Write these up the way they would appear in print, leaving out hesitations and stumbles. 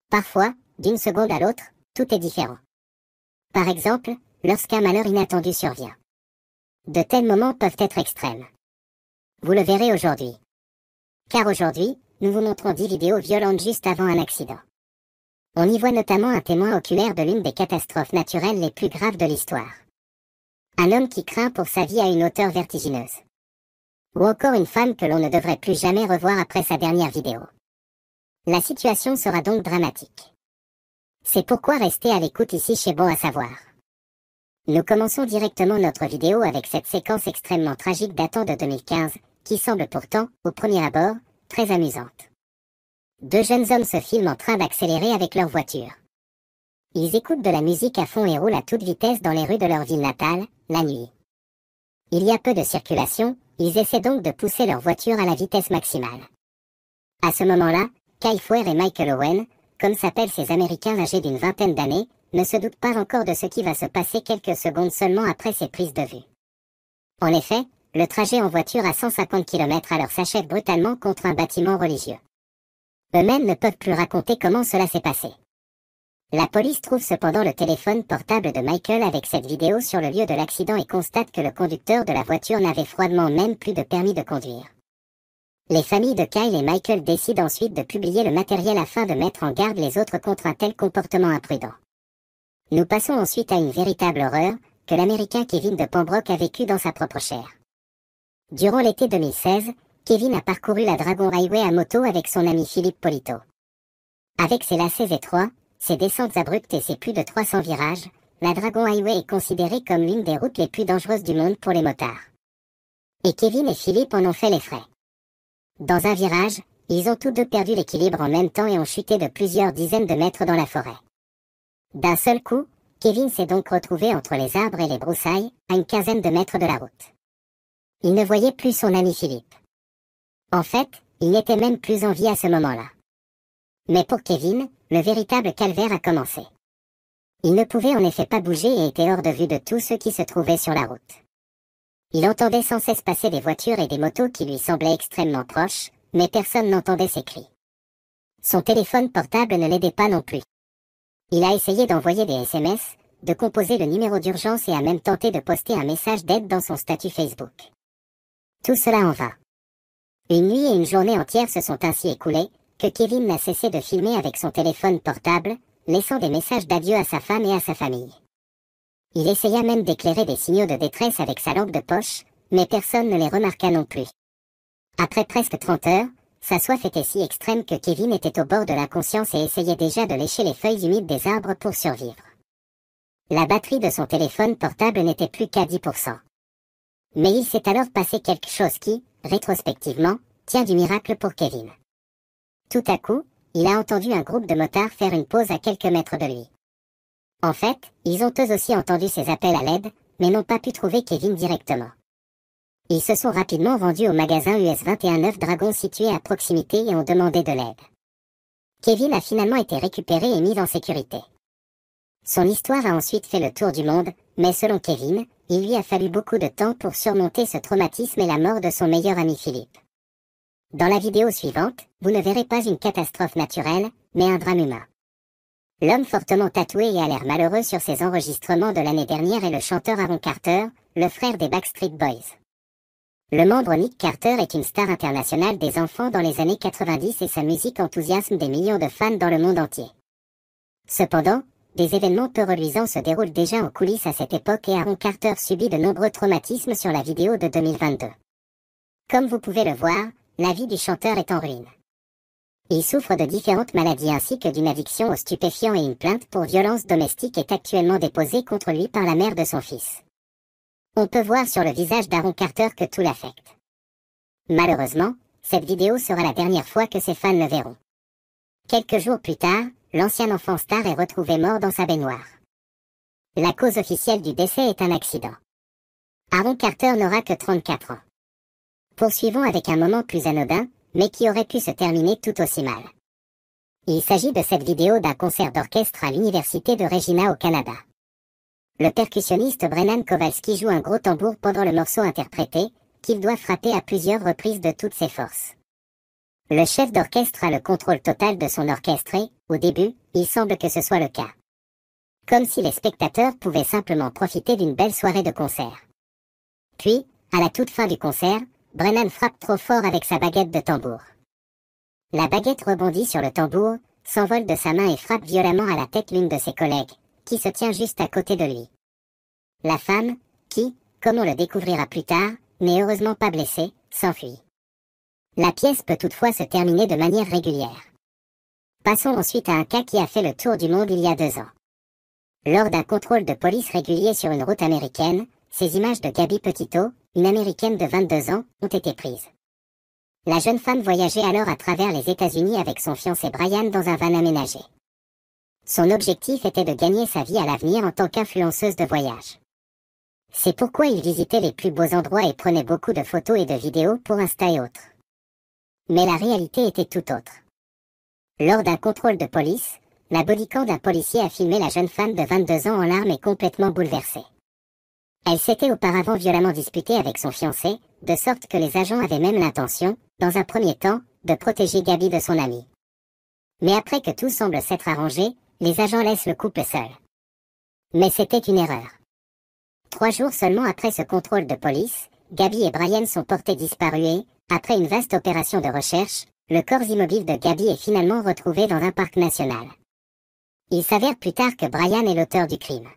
Parfois, d'une seconde à l'autre, tout est différent. Par exemple, lorsqu'un malheur inattendu survient. De tels moments peuvent être extrêmes. Vous le verrez aujourd'hui. Car aujourd'hui, nous vous montrons 10 vidéos violentes juste avant un accident. On y voit notamment un témoin oculaire de l'une des catastrophes naturelles les plus graves de l'histoire. Un homme qui craint pour sa vie à une hauteur vertigineuse. Ou encore une femme que l'on ne devrait plus jamais revoir après sa dernière vidéo. La situation sera donc dramatique. C'est pourquoi restez à l'écoute ici chez Bon à savoir. Nous commençons directement notre vidéo avec cette séquence extrêmement tragique datant de 2015, qui semble pourtant, au premier abord, très amusante. Deux jeunes hommes se filment en train d'accélérer avec leur voiture. Ils écoutent de la musique à fond et roulent à toute vitesse dans les rues de leur ville natale, la nuit. Il y a peu de circulation, ils essaient donc de pousser leur voiture à la vitesse maximale. À ce moment-là, Kyle Fuer et Michael Owen, comme s'appellent ces Américains âgés d'une vingtaine d'années, ne se doutent pas encore de ce qui va se passer quelques secondes seulement après ces prises de vue. En effet, le trajet en voiture à 150 km/h s'achève brutalement contre un bâtiment religieux. Eux-mêmes ne peuvent plus raconter comment cela s'est passé. La police trouve cependant le téléphone portable de Michael avec cette vidéo sur le lieu de l'accident et constate que le conducteur de la voiture n'avait froidement même plus de permis de conduire. Les familles de Kyle et Michael décident ensuite de publier le matériel afin de mettre en garde les autres contre un tel comportement imprudent. Nous passons ensuite à une véritable horreur, que l'Américain Kevin de Pembroke a vécu dans sa propre chair. Durant l'été 2016, Kevin a parcouru la Dragon Highway à moto avec son ami Philippe Polito. Avec ses lacets étroits, ses descentes abruptes et ses plus de 300 virages, la Dragon Highway est considérée comme l'une des routes les plus dangereuses du monde pour les motards. Et Kevin et Philippe en ont fait les frais. Dans un virage, ils ont tous deux perdu l'équilibre en même temps et ont chuté de plusieurs dizaines de mètres dans la forêt. D'un seul coup, Kevin s'est donc retrouvé entre les arbres et les broussailles, à une quinzaine de mètres de la route. Il ne voyait plus son ami Philippe. En fait, il n'était même plus en vie à ce moment-là. Mais pour Kevin, le véritable calvaire a commencé. Il ne pouvait en effet pas bouger et était hors de vue de tous ceux qui se trouvaient sur la route. Il entendait sans cesse passer des voitures et des motos qui lui semblaient extrêmement proches, mais personne n'entendait ses cris. Son téléphone portable ne l'aidait pas non plus. Il a essayé d'envoyer des SMS, de composer le numéro d'urgence et a même tenté de poster un message d'aide dans son statut Facebook. Tout cela en vain. Une nuit et une journée entière se sont ainsi écoulées, que Kevin n'a cessé de filmer avec son téléphone portable, laissant des messages d'adieu à sa femme et à sa famille. Il essaya même d'éclairer des signaux de détresse avec sa lampe de poche, mais personne ne les remarqua non plus. Après presque 30 heures, sa soif était si extrême que Kevin était au bord de l'inconscience et essayait déjà de lécher les feuilles humides des arbres pour survivre. La batterie de son téléphone portable n'était plus qu'à 10%. Mais il s'est alors passé quelque chose qui, rétrospectivement, tient du miracle pour Kevin. Tout à coup, il a entendu un groupe de motards faire une pause à quelques mètres de lui. En fait, ils ont eux aussi entendu ses appels à l'aide, mais n'ont pas pu trouver Kevin directement. Ils se sont rapidement rendus au magasin US 219 Dragon situé à proximité et ont demandé de l'aide. Kevin a finalement été récupéré et mis en sécurité. Son histoire a ensuite fait le tour du monde, mais selon Kevin, il lui a fallu beaucoup de temps pour surmonter ce traumatisme et la mort de son meilleur ami Philippe. Dans la vidéo suivante, vous ne verrez pas une catastrophe naturelle, mais un drame humain. L'homme fortement tatoué et à l'air malheureux sur ses enregistrements de l'année dernière est le chanteur Aaron Carter, le frère des Backstreet Boys. Le membre Nick Carter est une star internationale des enfants dans les années 90 et sa musique enthousiasme des millions de fans dans le monde entier. Cependant, des événements peu reluisants se déroulent déjà en coulisses à cette époque et Aaron Carter subit de nombreux traumatismes sur la vidéo de 2022. Comme vous pouvez le voir, la vie du chanteur est en ruine. Il souffre de différentes maladies ainsi que d'une addiction aux stupéfiants et une plainte pour violence domestique est actuellement déposée contre lui par la mère de son fils. On peut voir sur le visage d'Aaron Carter que tout l'affecte. Malheureusement, cette vidéo sera la dernière fois que ses fans le verront. Quelques jours plus tard, l'ancien enfant star est retrouvé mort dans sa baignoire. La cause officielle du décès est un accident. Aaron Carter n'aura que 34 ans. Poursuivons avec un moment plus anodin, mais qui aurait pu se terminer tout aussi mal. Il s'agit de cette vidéo d'un concert d'orchestre à l'université de Regina au Canada. Le percussionniste Brennan Kowalski joue un gros tambour pendant le morceau interprété, qu'il doit frapper à plusieurs reprises de toutes ses forces. Le chef d'orchestre a le contrôle total de son orchestre et, au début, il semble que ce soit le cas. Comme si les spectateurs pouvaient simplement profiter d'une belle soirée de concert. Puis, à la toute fin du concert, Brennan frappe trop fort avec sa baguette de tambour. La baguette rebondit sur le tambour, s'envole de sa main et frappe violemment à la tête l'une de ses collègues, qui se tient juste à côté de lui. La femme, qui, comme on le découvrira plus tard, n'est heureusement pas blessée, s'enfuit. La pièce peut toutefois se terminer de manière régulière. Passons ensuite à un cas qui a fait le tour du monde il y a 2 ans. Lors d'un contrôle de police régulier sur une route américaine, ces images de Gabby Petito, une Américaine de 22 ans, ont été prises. La jeune femme voyageait alors à travers les États-Unis avec son fiancé Brian dans un van aménagé. Son objectif était de gagner sa vie à l'avenir en tant qu'influenceuse de voyage. C'est pourquoi il visitait les plus beaux endroits et prenait beaucoup de photos et de vidéos pour Insta et autres. Mais la réalité était tout autre. Lors d'un contrôle de police, la bodycam d'un policier a filmé la jeune femme de 22 ans en larmes et complètement bouleversée. Elle s'était auparavant violemment disputée avec son fiancé, de sorte que les agents avaient même l'intention, dans un premier temps, de protéger Gabby de son ami. Mais après que tout semble s'être arrangé, les agents laissent le couple seul. Mais c'était une erreur. 3 jours seulement après ce contrôle de police, Gabby et Brian sont portés disparus et, après une vaste opération de recherche, le corps immobile de Gabby est finalement retrouvé dans un parc national. Il s'avère plus tard que Brian est l'auteur du crime.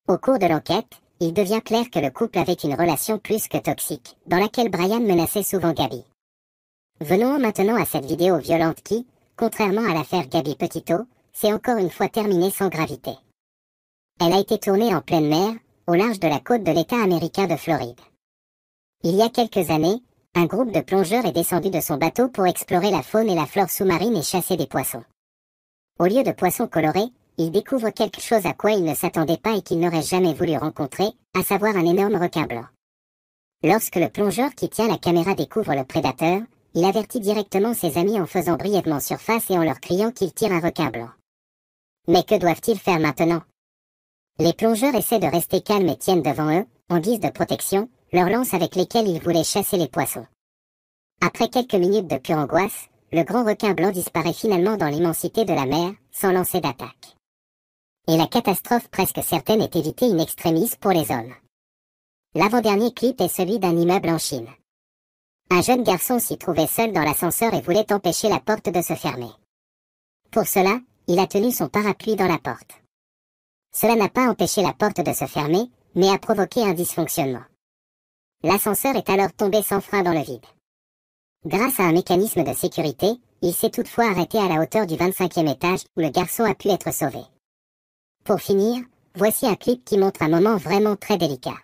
Au cours de l'enquête, il devient clair que le couple avait une relation plus que toxique, dans laquelle Brian menaçait souvent Gabby. Venons maintenant à cette vidéo violente qui, contrairement à l'affaire Gabby Petito, s'est encore une fois terminée sans gravité. Elle a été tournée en pleine mer, au large de la côte de l'État américain de Floride. Il y a quelques années, un groupe de plongeurs est descendu de son bateau pour explorer la faune et la flore sous-marine et chasser des poissons. Au lieu de poissons colorés, ils découvrent quelque chose à quoi ils ne s'attendaient pas et qu'ils n'auraient jamais voulu rencontrer, à savoir un énorme requin blanc. Lorsque le plongeur qui tient la caméra découvre le prédateur, il avertit directement ses amis en faisant brièvement surface et en leur criant qu'il tire un requin blanc. Mais que doivent-ils faire maintenant? Les plongeurs essaient de rester calmes et tiennent devant eux, en guise de protection, leurs lances avec lesquelles ils voulaient chasser les poissons. Après quelques minutes de pure angoisse, le grand requin blanc disparaît finalement dans l'immensité de la mer, sans lancer d'attaque. Et la catastrophe presque certaine est évitée in extremis pour les hommes. L'avant-dernier clip est celui d'un immeuble en Chine. Un jeune garçon s'y trouvait seul dans l'ascenseur et voulait empêcher la porte de se fermer. Pour cela, il a tenu son parapluie dans la porte. Cela n'a pas empêché la porte de se fermer, mais a provoqué un dysfonctionnement. L'ascenseur est alors tombé sans frein dans le vide. Grâce à un mécanisme de sécurité, il s'est toutefois arrêté à la hauteur du 25e étage où le garçon a pu être sauvé. Pour finir, voici un clip qui montre un moment vraiment très délicat.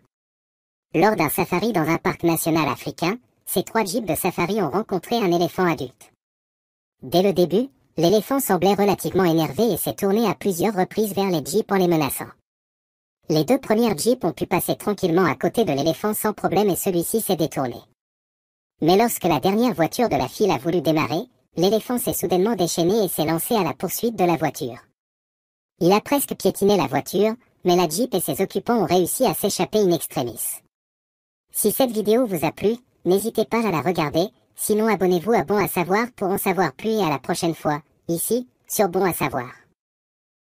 Lors d'un safari dans un parc national africain, ces 3 jeeps de safari ont rencontré un éléphant adulte. Dès le début, l'éléphant semblait relativement énervé et s'est tourné à plusieurs reprises vers les jeeps en les menaçant. Les 2 premières jeeps ont pu passer tranquillement à côté de l'éléphant sans problème et celui-ci s'est détourné. Mais lorsque la dernière voiture de la file a voulu démarrer, l'éléphant s'est soudainement déchaîné et s'est lancé à la poursuite de la voiture. Il a presque piétiné la voiture, mais la Jeep et ses occupants ont réussi à s'échapper in extremis. Si cette vidéo vous a plu, n'hésitez pas à la regarder, sinon abonnez-vous à Bon à Savoir pour en savoir plus et à la prochaine fois, ici, sur Bon à Savoir.